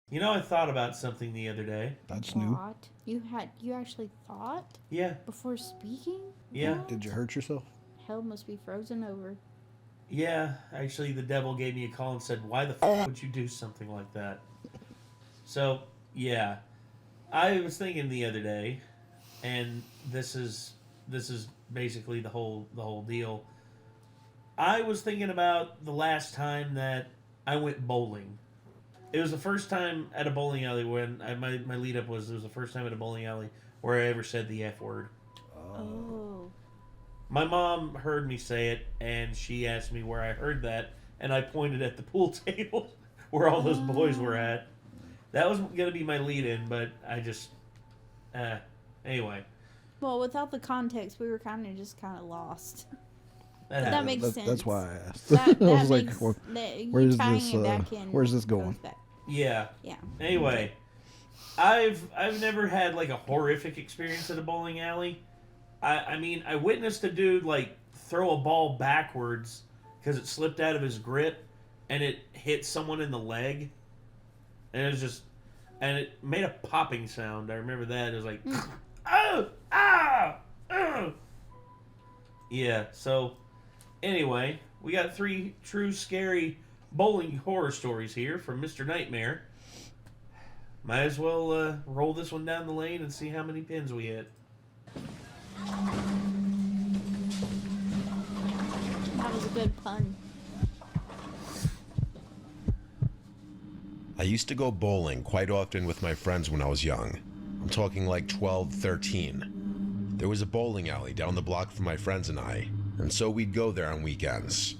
You know, I thought about something the other day. That's new. What? You actually thought? Yeah. Before speaking? Yeah. What? Did you hurt yourself? Hell must be frozen over. Yeah, actually, the devil gave me a call and said, "Why the f would you do something like that?" So, yeah, I was thinking the other day, and this is basically the whole deal. I was thinking about the last time that I went bowling. It was the first time at a bowling alley when my lead up was it was the first time at a bowling alley where I ever said the F word. Oh. My mom heard me say it, and she asked me where I heard that, and I pointed at the pool table where all those boys were at. That was going to be my lead-in, but I just... anyway. Well, without the context, we were kind of lost. That makes sense. That's why I asked. That I was like, makes, where's this going? Yeah. Yeah. Anyway, I've never had, like, a horrific experience at a bowling alley. I mean, I witnessed a dude, like, throw a ball backwards because it slipped out of his grip, and it hit someone in the leg. And it was just... And it made a popping sound. I remember that. It was like... Oh! Ah! Oh! Yeah, so... Anyway, we got 3 true scary bowling horror stories here from Mr. Nightmare. Might as well roll this one down the lane and see how many pins we hit. That was a good pun. I used to go bowling quite often with my friends when I was young. I'm talking like 12, 13. There was a bowling alley down the block from my friends and I, and so we'd go there on weekends.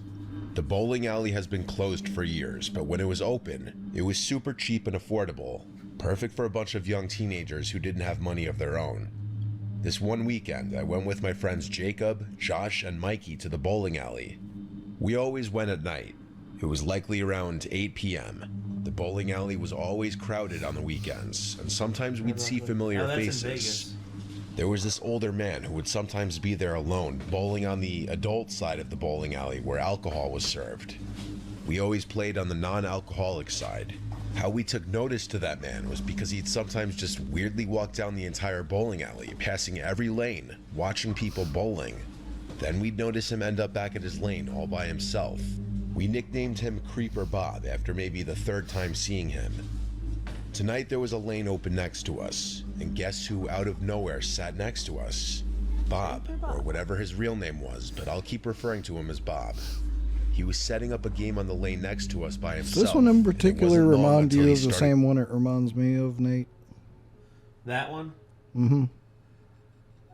The bowling alley has been closed for years, but when it was open, it was super cheap and affordable, perfect for a bunch of young teenagers who didn't have money of their own. This one weekend, I went with my friends Jacob, Josh, and Mikey to the bowling alley. We always went at night. It was likely around 8 p.m. The bowling alley was always crowded on the weekends, and sometimes we'd see familiar faces. There was this older man who would sometimes be there alone, bowling on the adult side of the bowling alley where alcohol was served. We always played on the non-alcoholic side. How we took notice to that man was because he'd sometimes just weirdly walk down the entire bowling alley, passing every lane, watching people bowling. Then we'd notice him end up back at his lane all by himself. We nicknamed him Creeper Bob after maybe the 3rd time seeing him. Tonight there was a lane open next to us, and guess who out of nowhere sat next to us? Bob, or whatever his real name was, but I'll keep referring to him as Bob. He was setting up a game on the lane next to us by himself. Does this one in particular remind you of the same one it reminds me of, Nate? That one? Mm-hmm.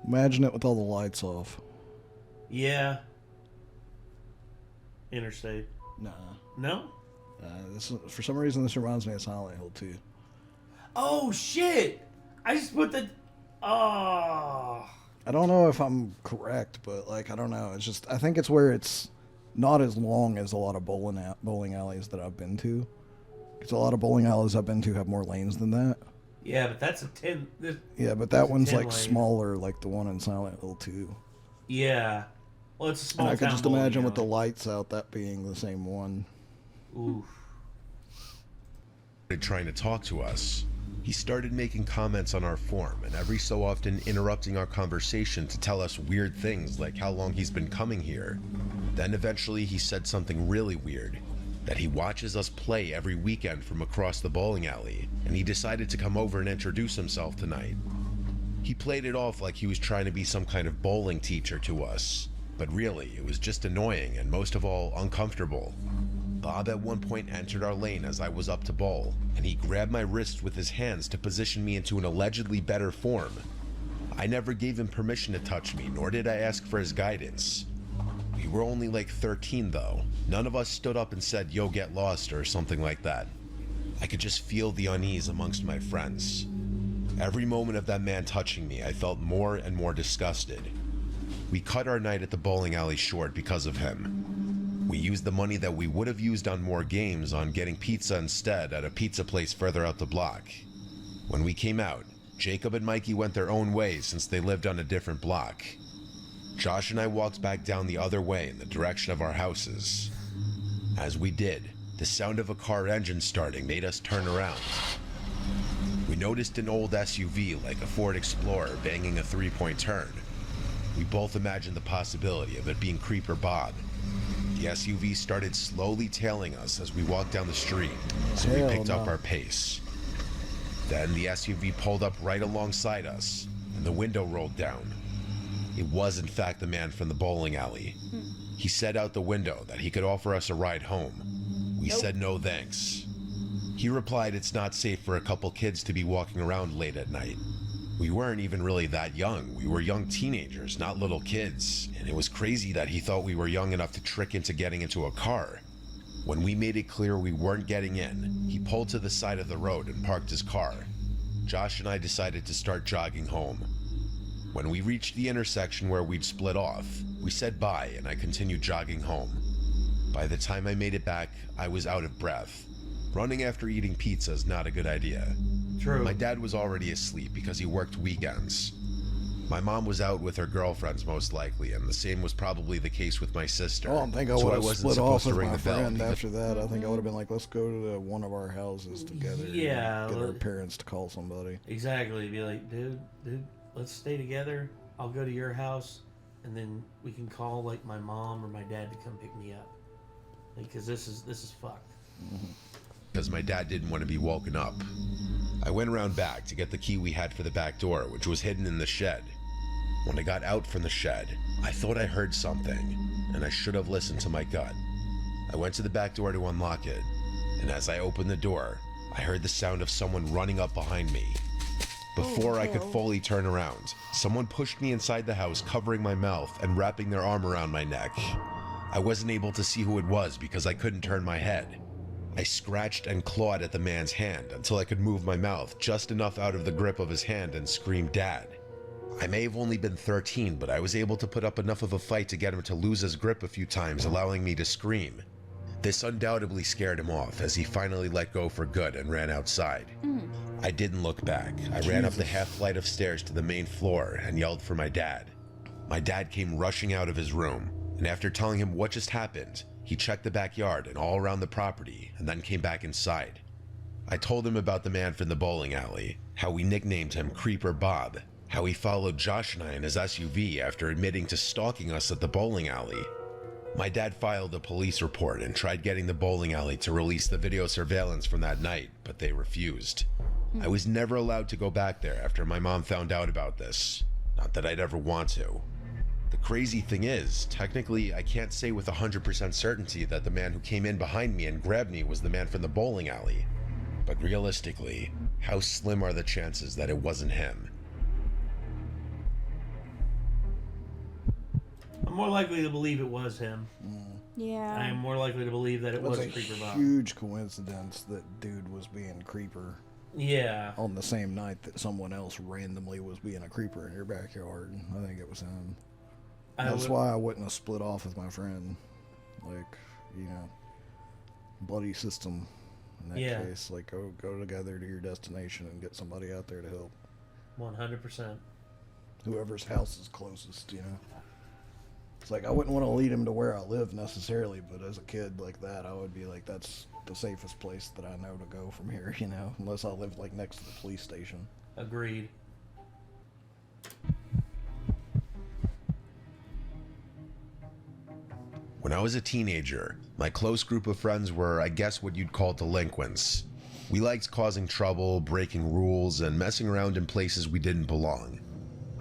Imagine it with all the lights off. Yeah. Interstate. Nah. No? For some reason, this reminds me of Silent Hill 2. Oh, shit! I just put the... Oh... I don't know if I'm correct, but, like, I don't know. It's just... I think it's where it's not as long as a lot of bowling alleys that I've been to. Because a lot of bowling alleys I've been to have more lanes than that. Yeah, but that's a 10... Yeah, but that one's, like, lane. Smaller, like the one in Silent Hill 2. Yeah. Well, it's a small And I could just imagine with the alley. lights out that being the same one. Oof. Trying to talk to us. He started making comments on our form and every so often interrupting our conversation to tell us weird things like how long he's been coming here. Then eventually he said something really weird, that he watches us play every weekend from across the bowling alley, and he decided to come over and introduce himself tonight. He played it off like he was trying to be some kind of bowling teacher to us, but really it was just annoying and most of all uncomfortable. Bob at one point entered our lane as I was up to bowl, and he grabbed my wrist with his hands to position me into an allegedly better form. I never gave him permission to touch me, nor did I ask for his guidance. We were only like 13 though. None of us stood up and said, "Yo, get lost," or something like that. I could just feel the unease amongst my friends. Every moment of that man touching me, I felt more and more disgusted. We cut our night at the bowling alley short because of him. We used the money that we would have used on more games on getting pizza instead at a pizza place further out the block. When we came out, Jacob and Mikey went their own way since they lived on a different block. Josh and I walked back down the other way in the direction of our houses. As we did, the sound of a car engine starting made us turn around. We noticed an old SUV like a Ford Explorer banging a 3-point turn. We both imagined the possibility of it being Creeper Bob. The SUV started slowly tailing us as we walked down the street, so we picked up our pace. Then the SUV pulled up right alongside us, and the window rolled down. It was in fact the man from the bowling alley. He said out the window that he could offer us a ride home. We said no thanks. He replied it's not safe for a couple kids to be walking around late at night. We weren't even really that young. We were young teenagers, not little kids, and it was crazy that he thought we were young enough to trick into getting into a car. When we made it clear we weren't getting in, he pulled to the side of the road and parked his car. Josh and I decided to start jogging home. When we reached the intersection where we'd split off, we said bye and I continued jogging home. By the time I made it back, I was out of breath. Running after eating pizza is not a good idea. True. My dad was already asleep because he worked weekends. My mom was out with her girlfriends most likely, and the same was probably the case with my sister. Oh, I think I so would have wasn't split off supposed to with ring my the bell friend because- after that. I think I would have been like, let's go to one of our houses together. Yeah, And get our parents to call somebody. Exactly. Be like, dude, let's stay together. I'll go to your house, and then we can call like my mom or my dad to come pick me up. Because this is fucked. because my dad didn't want to be woken up. I went around back to get the key we had for the back door, which was hidden in the shed. When I got out from the shed, I thought I heard something, and I should have listened to my gut. I went to the back door to unlock it, and as I opened the door, I heard the sound of someone running up behind me. Before I could fully turn around, someone pushed me inside the house, covering my mouth and wrapping their arm around my neck. I wasn't able to see who it was because I couldn't turn my head. I scratched and clawed at the man's hand until I could move my mouth just enough out of the grip of his hand and scream, "Dad." I may have only been 13, but I was able to put up enough of a fight to get him to lose his grip a few times, allowing me to scream. This undoubtedly scared him off as he finally let go for good and ran outside. I didn't look back. I ran up the half flight of stairs to the main floor and yelled for my dad. My dad came rushing out of his room, and after telling him what just happened, he checked the backyard and all around the property and then came back inside. I told him about the man from the bowling alley, how we nicknamed him Creeper Bob, how he followed Josh and I in his SUV after admitting to stalking us at the bowling alley. My dad filed a police report and tried getting the bowling alley to release the video surveillance from that night, but they refused. I was never allowed to go back there after my mom found out about this. Not that I'd ever want to. The crazy thing is, technically, I can't say with 100% certainty that the man who came in behind me and grabbed me was the man from the bowling alley. But realistically, how slim are the chances that it wasn't him? I'm more likely to believe it was him. Yeah. I am more likely to believe that it That's was a Creeper Bob. huge coincidence that dude was being creeper Yeah. on the same night that someone else randomly was being a creeper in your backyard. I think it was him. That's why I wouldn't have split off with my friend. Like, you know, buddy system in that case. Like, go together to your destination and get somebody out there to help. 100%. Whoever's house is closest, you know. It's like, I wouldn't want to lead him to where I live necessarily, but as a kid like that, I would be like, that's the safest place that I know to go from here, you know, unless I live like next to the police station. Agreed. When I was a teenager, my close group of friends were, I guess, what you'd call delinquents. We liked causing trouble, breaking rules, and messing around in places we didn't belong.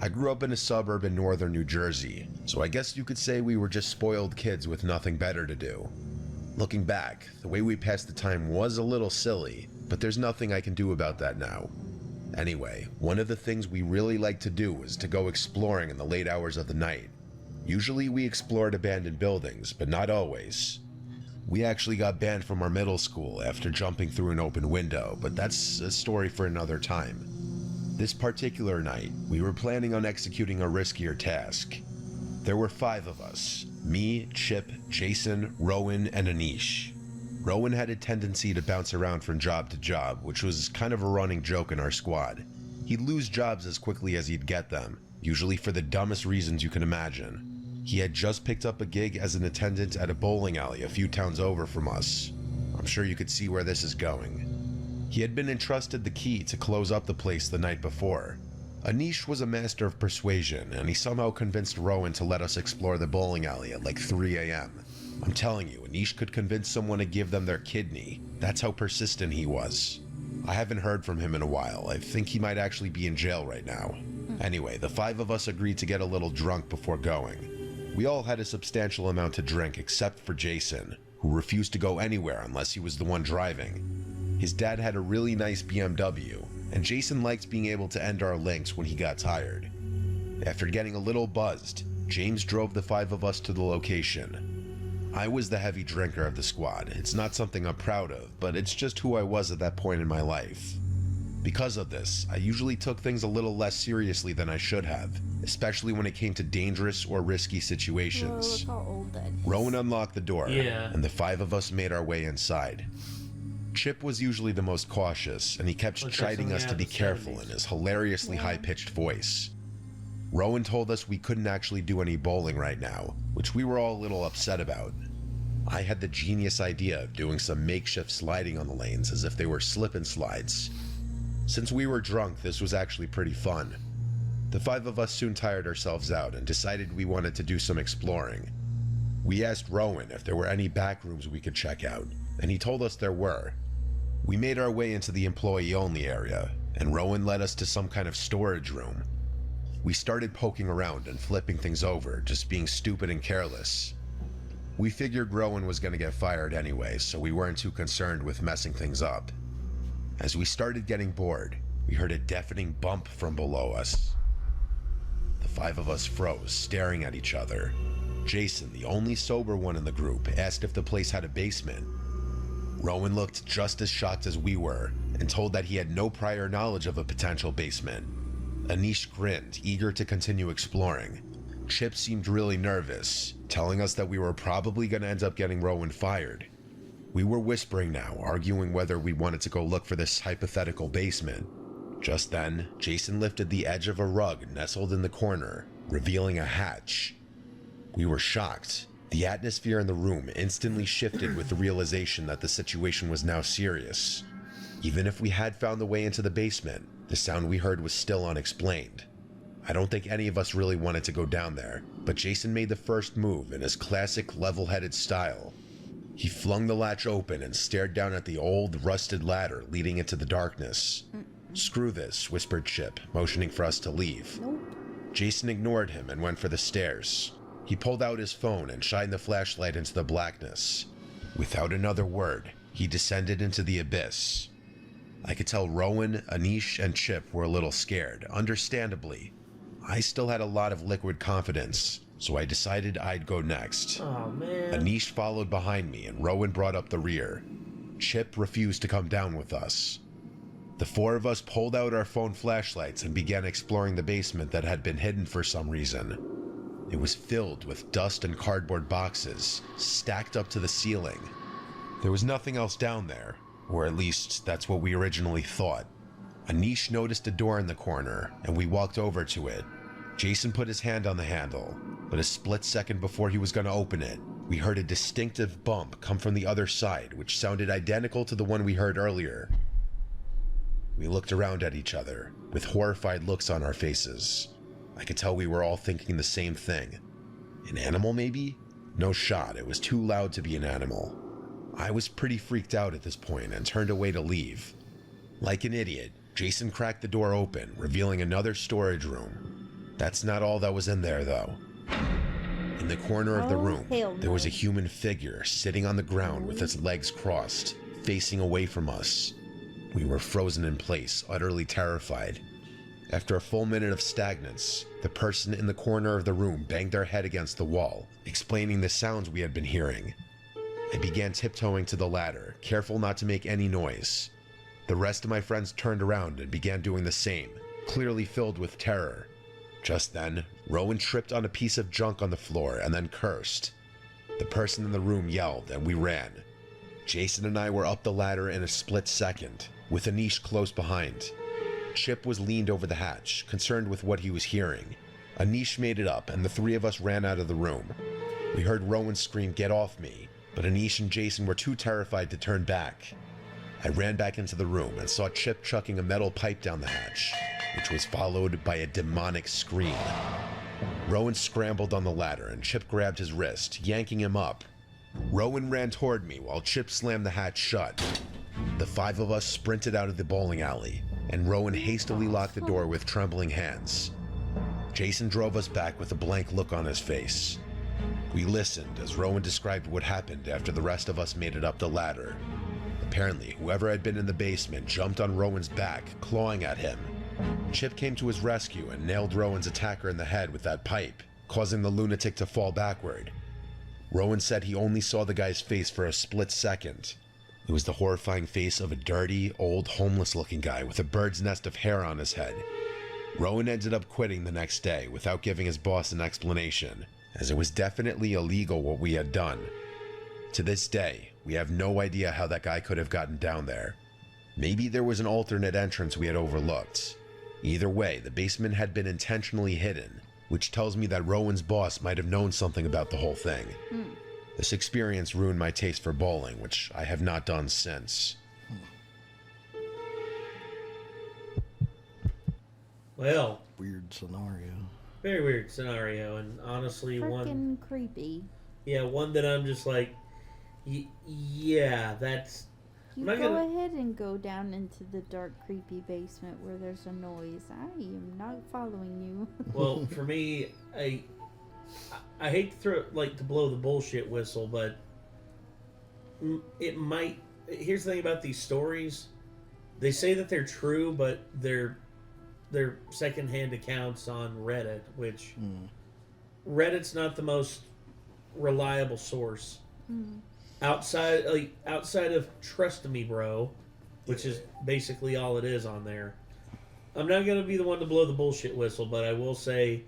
I grew up in a suburb in northern New Jersey, so I guess you could say we were just spoiled kids with nothing better to do. Looking back, the way we passed the time was a little silly, but there's nothing I can do about that now. Anyway, one of the things we really liked to do was to go exploring in the late hours of the night. Usually we explored abandoned buildings, but not always. We actually got banned from our middle school after jumping through an open window, but that's a story for another time. This particular night, we were planning on executing a riskier task. There were 5 of us: me, Chip, Jason, Rowan, and Anish. Rowan had a tendency to bounce around from job to job, which was kind of a running joke in our squad. He'd lose jobs as quickly as he'd get them, usually for the dumbest reasons you can imagine. He had just picked up a gig as an attendant at a bowling alley a few towns over from us. I'm sure you could see where this is going. He had been entrusted the key to close up the place the night before. Anish was a master of persuasion, and he somehow convinced Rowan to let us explore the bowling alley at like 3 a.m. I'm telling you, Anish could convince someone to give them their kidney. That's how persistent he was. I haven't heard from him in a while. I think he might actually be in jail right now. Anyway, the 5 of us agreed to get a little drunk before going. We all had a substantial amount to drink except for Jason, who refused to go anywhere unless he was the one driving. His dad had a really nice BMW, and Jason liked being able to end our links when he got tired. After getting a little buzzed, James drove the 5 of us to the location. I was the heavy drinker of the squad. It's not something I'm proud of, but it's just who I was at that point in my life. Because of this, I usually took things a little less seriously than I should have, especially when it came to dangerous or risky situations. Whoa, look how old that is. Rowan unlocked the door, Yeah. and the 5 of us made our way inside. Chip was usually the most cautious, and he kept Looks like chiding something us out to of be the careful 70s. in his hilariously high-pitched voice. Rowan told us we couldn't actually do any bowling right now, which we were all a little upset about. I had the genius idea of doing some makeshift sliding on the lanes as if they were slip-and-slides. Since we were drunk, this was actually pretty fun. The 5 of us soon tired ourselves out and decided we wanted to do some exploring. We asked Rowan if there were any back rooms we could check out, and he told us there were. We made our way into the employee-only area, and Rowan led us to some kind of storage room. We started poking around and flipping things over, just being stupid and careless. We figured Rowan was going to get fired anyway, so we weren't too concerned with messing things up. As we started getting bored, we heard a deafening bump from below us. The 5 of us froze, staring at each other. Jason, the only sober one in the group, asked if the place had a basement. Rowan looked just as shocked as we were, and told that he had no prior knowledge of a potential basement. Anish grinned, eager to continue exploring. Chip seemed really nervous, telling us that we were probably going to end up getting Rowan fired. We were whispering now, arguing whether we wanted to go look for this hypothetical basement. Just then, Jason lifted the edge of a rug nestled in the corner, revealing a hatch. We were shocked. The atmosphere in the room instantly shifted with the realization that the situation was now serious. Even if we had found the way into the basement, the sound we heard was still unexplained. I don't think any of us really wanted to go down there, but Jason made the first move in his classic level-headed style. He flung the latch open and stared down at the old, rusted ladder leading into the darkness. "Screw this," whispered Chip, motioning for us to leave. Nope. Jason ignored him and went for the stairs. He pulled out his phone and shined the flashlight into the blackness. Without another word, he descended into the abyss. I could tell Rowan, Anish, and Chip were a little scared, understandably. I still had a lot of liquid confidence, so I decided I'd go next. Oh, man. Anish followed behind me and Rowan brought up the rear. Chip refused to come down with us. The 4 of us pulled out our phone flashlights and began exploring the basement that had been hidden for some reason. It was filled with dust and cardboard boxes, stacked up to the ceiling. There was nothing else down there, or at least that's what we originally thought. Anish noticed a door in the corner, and we walked over to it. Jason put his hand on the handle, but a split second before he was going to open it, we heard a distinctive bump come from the other side, which sounded identical to the one we heard earlier. We looked around at each other, with horrified looks on our faces. I could tell we were all thinking the same thing. An animal, maybe? No shot, it was too loud to be an animal. I was pretty freaked out at this point and turned away to leave. Like an idiot, Jason cracked the door open, revealing another storage room. That's not all that was in there, though. In the corner of the room, there was a human figure sitting on the ground with its legs crossed, facing away from us. We were frozen in place, utterly terrified. After a full minute of stagnance, the person in the corner of the room banged their head against the wall, explaining the sounds we had been hearing. I began tiptoeing to the ladder, careful not to make any noise. The rest of my friends turned around and began doing the same, clearly filled with terror. Just then, Rowan tripped on a piece of junk on the floor and then cursed. The person in the room yelled and we ran. Jason and I were up the ladder in a split second, with Anish close behind. Chip was leaned over the hatch, concerned with what he was hearing. Anish made it up and the 3 of us ran out of the room. We heard Rowan scream, "Get off me," but Anish and Jason were too terrified to turn back. I ran back into the room and saw Chip chucking a metal pipe down the hatch, which was followed by a demonic scream. Rowan scrambled on the ladder and Chip grabbed his wrist, yanking him up. Rowan ran toward me while Chip slammed the hatch shut. The 5 of us sprinted out of the bowling alley, and Rowan hastily locked the door with trembling hands. Jason drove us back with a blank look on his face. We listened as Rowan described what happened after the rest of us made it up the ladder. Apparently, whoever had been in the basement jumped on Rowan's back, clawing at him. Chip came to his rescue and nailed Rowan's attacker in the head with that pipe, causing the lunatic to fall backward. Rowan said he only saw the guy's face for a split second. It was the horrifying face of a dirty, old, homeless-looking guy with a bird's nest of hair on his head. Rowan ended up quitting the next day without giving his boss an explanation, as it was definitely illegal what we had done. To this day, we have no idea how that guy could have gotten down there. Maybe there was an alternate entrance we had overlooked. Either way, the basement had been intentionally hidden, which tells me that Rowan's boss might have known something about the whole thing. This experience ruined my taste for bowling, which I have not done since. Well, Weird scenario. very weird scenario, and honestly, Freaking creepy. one that I'm just like, yeah, that's. You I'm not go gonna- ahead and go down into the dark, creepy basement where there's a noise. I am not following you. Well, for me, I hate to to blow the bullshit whistle, but it might. Here's the thing about these stories: they say that they're true, but they're secondhand accounts on Reddit, which Reddit's not the most reliable source. Outside of Trust Me Bro, which is basically all it is on there. I'm not gonna be the one to blow the bullshit whistle, but I will say,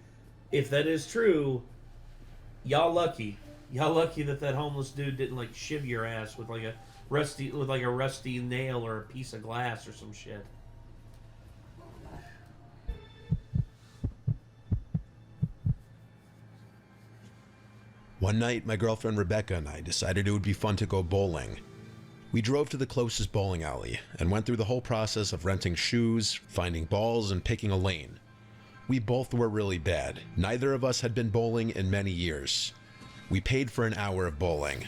if that is true, y'all lucky. Y'all lucky that homeless dude didn't shiv your ass with a rusty nail or a piece of glass or some shit. One night, my girlfriend Rebecca and I decided it would be fun to go bowling. We drove to the closest bowling alley and went through the whole process of renting shoes, finding balls, and picking a lane. We both were really bad. Neither of us had been bowling in many years. We paid for an hour of bowling.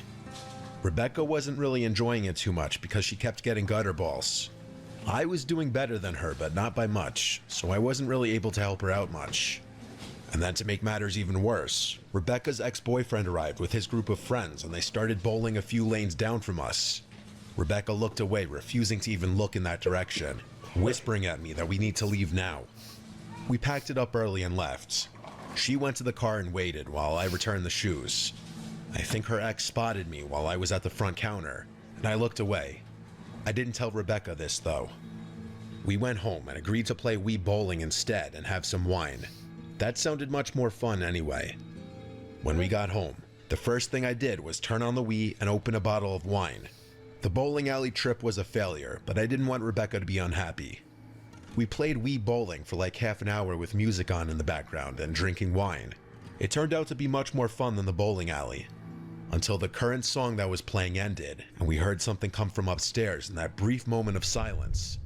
Rebecca wasn't really enjoying it too much because she kept getting gutter balls. I was doing better than her, but not by much, so I wasn't really able to help her out much. And then to make matters even worse, Rebecca's ex-boyfriend arrived with his group of friends and they started bowling a few lanes down from us. Rebecca looked away, refusing to even look in that direction, whispering at me that we need to leave now. We packed it up early and left. She went to the car and waited while I returned the shoes. I think her ex spotted me while I was at the front counter, and I looked away. I didn't tell Rebecca this though. We went home and agreed to play Wii bowling instead and have some wine. That sounded much more fun anyway. When we got home, the first thing I did was turn on the Wii and open a bottle of wine. The bowling alley trip was a failure, but I didn't want Rebecca to be unhappy. We played Wii bowling for half an hour with music on in the background and drinking wine. It turned out to be much more fun than the bowling alley. Until the current song that was playing ended, and we heard something come from upstairs in that brief moment of silence.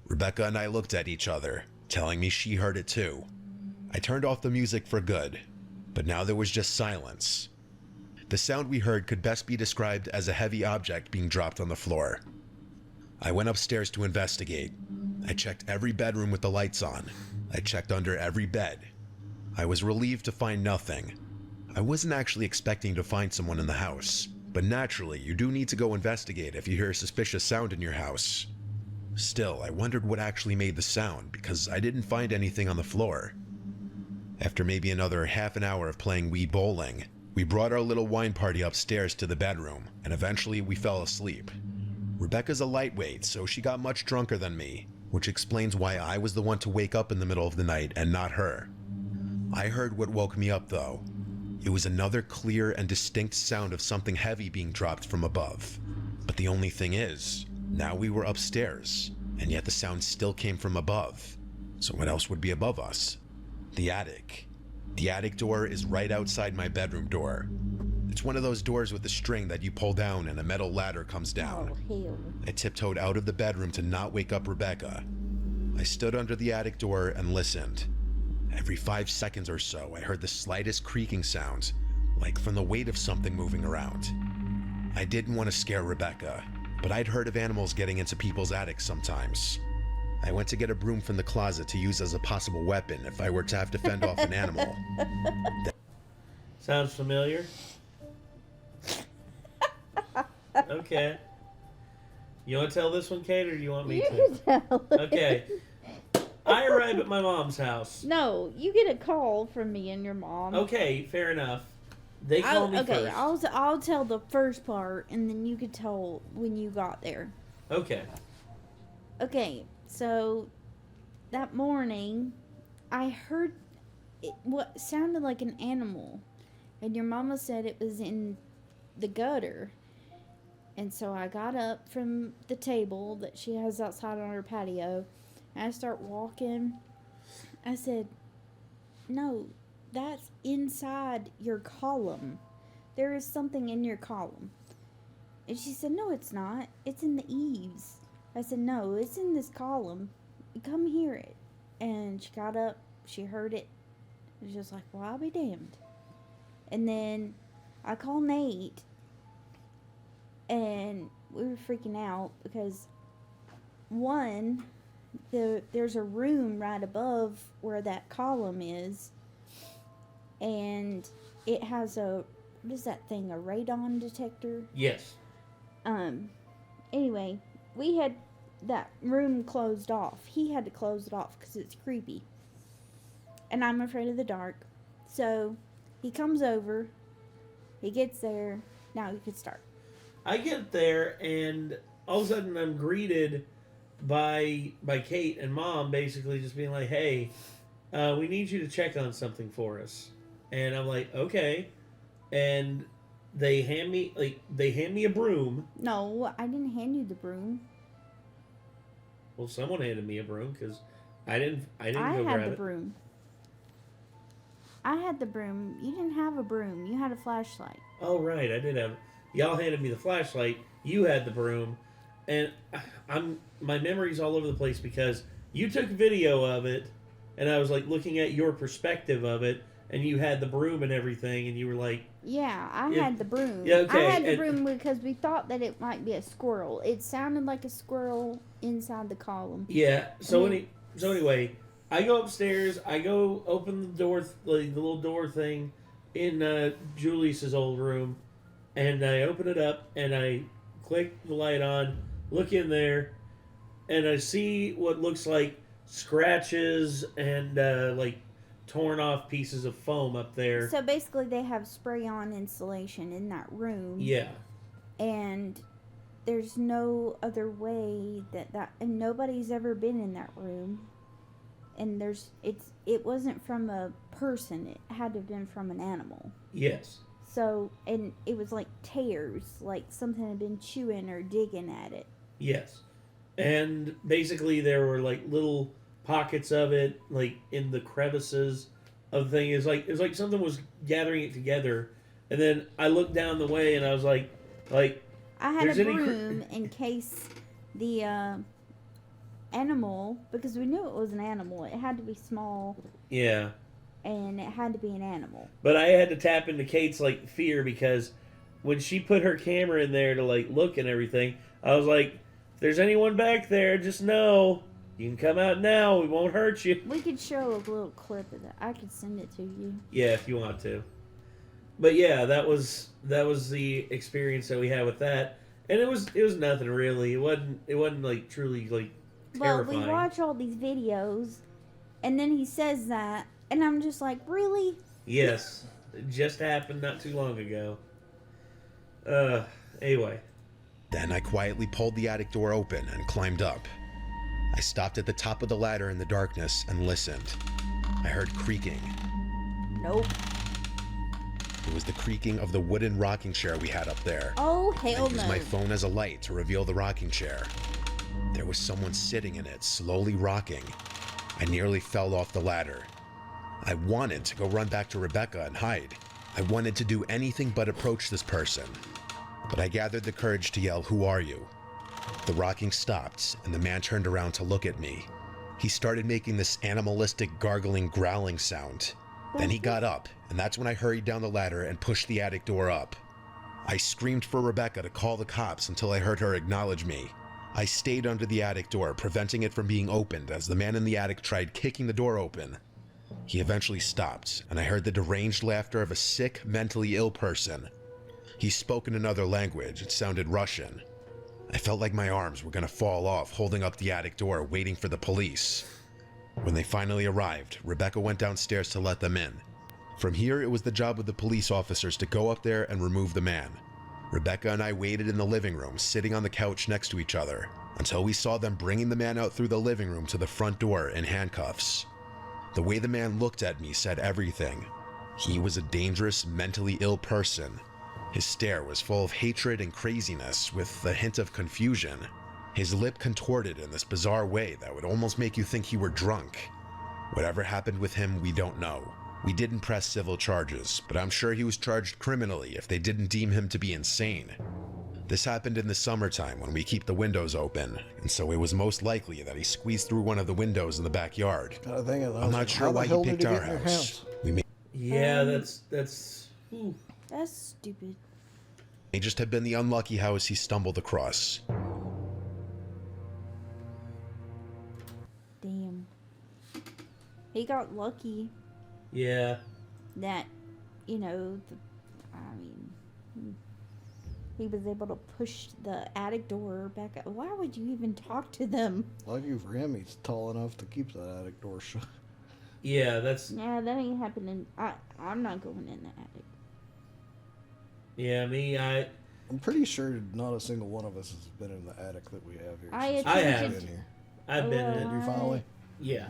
Rebecca and I looked at each other, telling me she heard it too. I turned off the music for good, but now there was just silence. The sound we heard could best be described as a heavy object being dropped on the floor. I went upstairs to investigate. I checked every bedroom with the lights on. I checked under every bed. I was relieved to find nothing. I wasn't actually expecting to find someone in the house, but naturally you do need to go investigate if you hear a suspicious sound in your house. Still, I wondered what actually made the sound because I didn't find anything on the floor. After maybe another half an hour of playing Wii bowling, we brought our little wine party upstairs to the bedroom, and eventually we fell asleep. Rebecca's a lightweight, so she got much drunker than me, which explains why I was the one to wake up in the middle of the night and not her. I heard what woke me up though. It was another clear and distinct sound of something heavy being dropped from above. But the only thing is, now we were upstairs, and yet the sound still came from above. So what else would be above us? The attic. The attic door is right outside my bedroom door. It's one of those doors with the string that you pull down and a metal ladder comes down. Oh, hell. I tiptoed out of the bedroom to not wake up Rebecca. I stood under the attic door and listened. Every 5 seconds or so, I heard the slightest creaking sounds, like from the weight of something moving around. I didn't want to scare Rebecca, but I'd heard of animals getting into people's attics sometimes. I went to get a broom from the closet to use as a possible weapon if I were to have to fend off an animal. Sounds familiar? Okay. You want to tell this one, Kate, or do you want me You to? can tell it. Okay. I arrive at my mom's house. No, you get a call from me and your mom. Okay, fair enough. They call me okay, first. I'll tell the first part, and then you could tell when you got there. Okay. Okay, so that morning, I heard what sounded like an animal, and your mama said it was in the gutter. And so I got up from the table that she has outside on her patio, and I start walking. I said, "No, that's inside your column. There is something in your column." And she said, "No, it's not. It's in the eaves." I said, "No, it's in this column. Come hear it." And she got up. She heard it. It was just like, well, I'll be damned. And then I called Nate. And we were freaking out because, one, there's a room right above where that column is. And it has what is that thing, a radon detector? Yes. Anyway, we had that room closed off. He had to close it off because it's creepy. And I'm afraid of the dark. So, he comes over. He gets there. Now you can start. I get there, and all of a sudden I'm greeted by Kate and Mom basically just being like, "Hey, we need you to check on something for us." And I'm like, "Okay." And they hand me a broom. No, I didn't hand you the broom. Well, someone handed me a broom because I didn't I go had grab the it. broom. I had the broom. You didn't have a broom. You had a flashlight. Oh right, I did have. Y'all handed me the flashlight. You had the broom, and my memory's all over the place because you took video of it, and I was like looking at your perspective of it, and you had the broom and everything, and you were like, Yeah, I Yeah. had the broom. Yeah, okay, I had the and- broom because we thought that it might be a squirrel. It sounded like a squirrel inside the column. yeah. So And anyway, I go upstairs. I go open the door, like the little door thing in Julius's old room. And I open it up, and I click the light on, look in there, and I see what looks like scratches and like torn off pieces of foam up there. So basically, they have spray-on insulation in that room. Yeah. And there's no other way and nobody's ever been in that room. And it wasn't from a person. It had to have been from an animal. Yes. So, and it was like tears, like something had been chewing or digging at it. Yes. And basically, there were like little pockets of it, like in the crevices of the thing. It was like something was gathering it together. And then I looked down the way, and I was like, I had There's a any broom in case the animal, because we knew it was an animal. It had to be small, yeah. and it had to be an animal. But I had to tap into Kate's like fear because when she put her camera in there to like look and everything, I was like, if there's anyone back there, just know you can come out now. We won't hurt you. We could show a little clip of that. I could send it to you. Yeah, if you want to. But yeah, that was the experience that we had with that, and it was nothing really. It wasn't like truly like terrifying. Well, we watch all these videos, and then he says that, and I'm just like, really? Yes, it just happened not too long ago. Anyway. Then I quietly pulled the attic door open and climbed up. I stopped at the top of the ladder in the darkness and listened. I heard creaking. Nope. It was the creaking of the wooden rocking chair we had up there. Oh, I hell used no. my phone as a light to reveal the rocking chair. There was someone sitting in it, slowly rocking. I nearly fell off the ladder. I wanted to go run back to Rebecca and hide, I wanted to do anything but approach this person, but I gathered the courage to yell, "Who are you?" The rocking stopped, and the man turned around to look at me. He started making this animalistic, gargling, growling sound. Then he got up, and that's when I hurried down the ladder and pushed the attic door up. I screamed for Rebecca to call the cops until I heard her acknowledge me. I stayed under the attic door, preventing it from being opened as the man in the attic tried kicking the door open. He eventually stopped, and I heard the deranged laughter of a sick, mentally ill person. He spoke in another language. It sounded Russian. I felt like my arms were going to fall off, holding up the attic door, waiting for the police. When they finally arrived, Rebecca went downstairs to let them in. From here, it was the job of the police officers to go up there and remove the man. Rebecca and I waited in the living room, sitting on the couch next to each other, until we saw them bringing the man out through the living room to the front door in handcuffs. The way the man looked at me said everything. He was a dangerous, mentally ill person. His stare was full of hatred and craziness, with a hint of confusion. His lip contorted in this bizarre way that would almost make you think he were drunk. Whatever happened with him, we don't know. We didn't press civil charges, but I'm sure he was charged criminally if they didn't deem him to be insane. This happened in the summertime when we keep the windows open, and so it was most likely that he squeezed through one of the windows in the backyard. I'm not sure why he picked our house. Yeah, that's. Ooh. That's stupid. It just had been the unlucky house he stumbled across. Damn. He got lucky Yeah. that, he was able to push the attic door back up. Why would you even talk to them? Lucky for him, he's tall enough to keep that attic door shut. Yeah, that's. Yeah, that ain't happening. I'm not going in the attic. Yeah, I'm pretty sure not a single one of us has been in the attic that we have here. I since have. we've been here. I've been Did you finally? Yeah.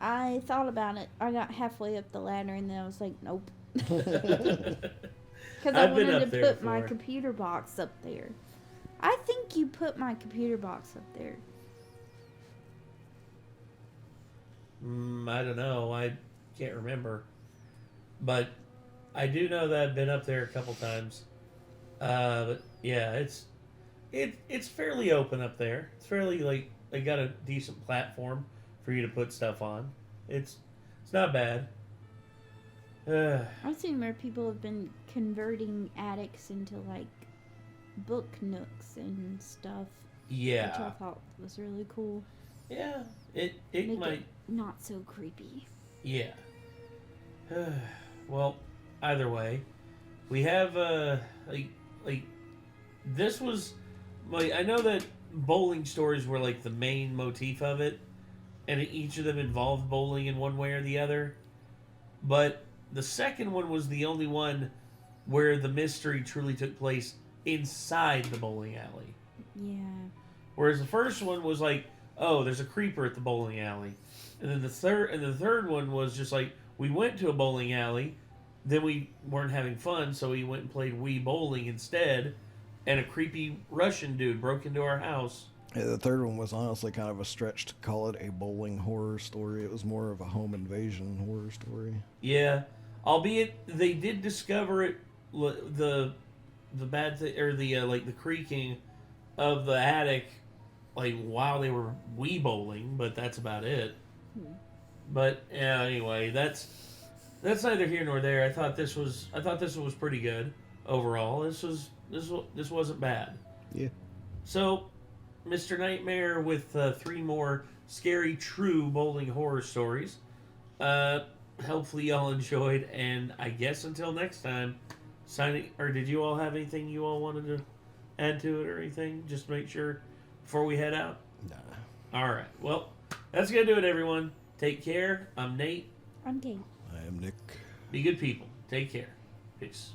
I thought about it. I got halfway up the ladder and then I was like, nope. Because I I've been wanted up to there put my before. computer box up there. I think you put my computer box up there. I don't know. I can't remember. But I do know that I've been up there a couple times. But yeah, it's fairly open up there. It's fairly like they got a decent platform for you to put stuff on. It's not bad. I've seen where people have been converting attics into like book nooks and stuff. Which I Yeah. thought was really cool. Yeah. It Make might. it not so creepy. Yeah. Well, either way, we have like this was like I know that bowling stories were like the main motif of it, and each of them involved bowling in one way or the other. But the second one was the only one where the mystery truly took place inside the bowling alley. Yeah. Whereas the first one was like, oh, there's a creeper at the bowling alley. And then the third one was just like, we went to a bowling alley, then we weren't having fun, so we went and played Wii bowling instead, and a creepy Russian dude broke into our house. Yeah, the third one was honestly kind of a stretch to call it a bowling horror story. It was more of a home invasion horror story. Yeah, albeit they did discover it, the bad thing, or the like the creaking of the attic, like while they were Wii bowling, but that's about it. But yeah, anyway, that's neither here nor there. I thought this was pretty good overall. This wasn't bad. Yeah. So, Mr. Nightmare with 3 more scary, true bowling horror stories. Hopefully y'all enjoyed, and I guess until next time, signing. Or did you all have anything you all wanted to add to it or anything? Just to make sure before we head out. Nah. All right. Well, that's gonna do it, everyone. Take care. I'm Nate. I'm Kate. I am Nick. Be good people. Take care. Peace.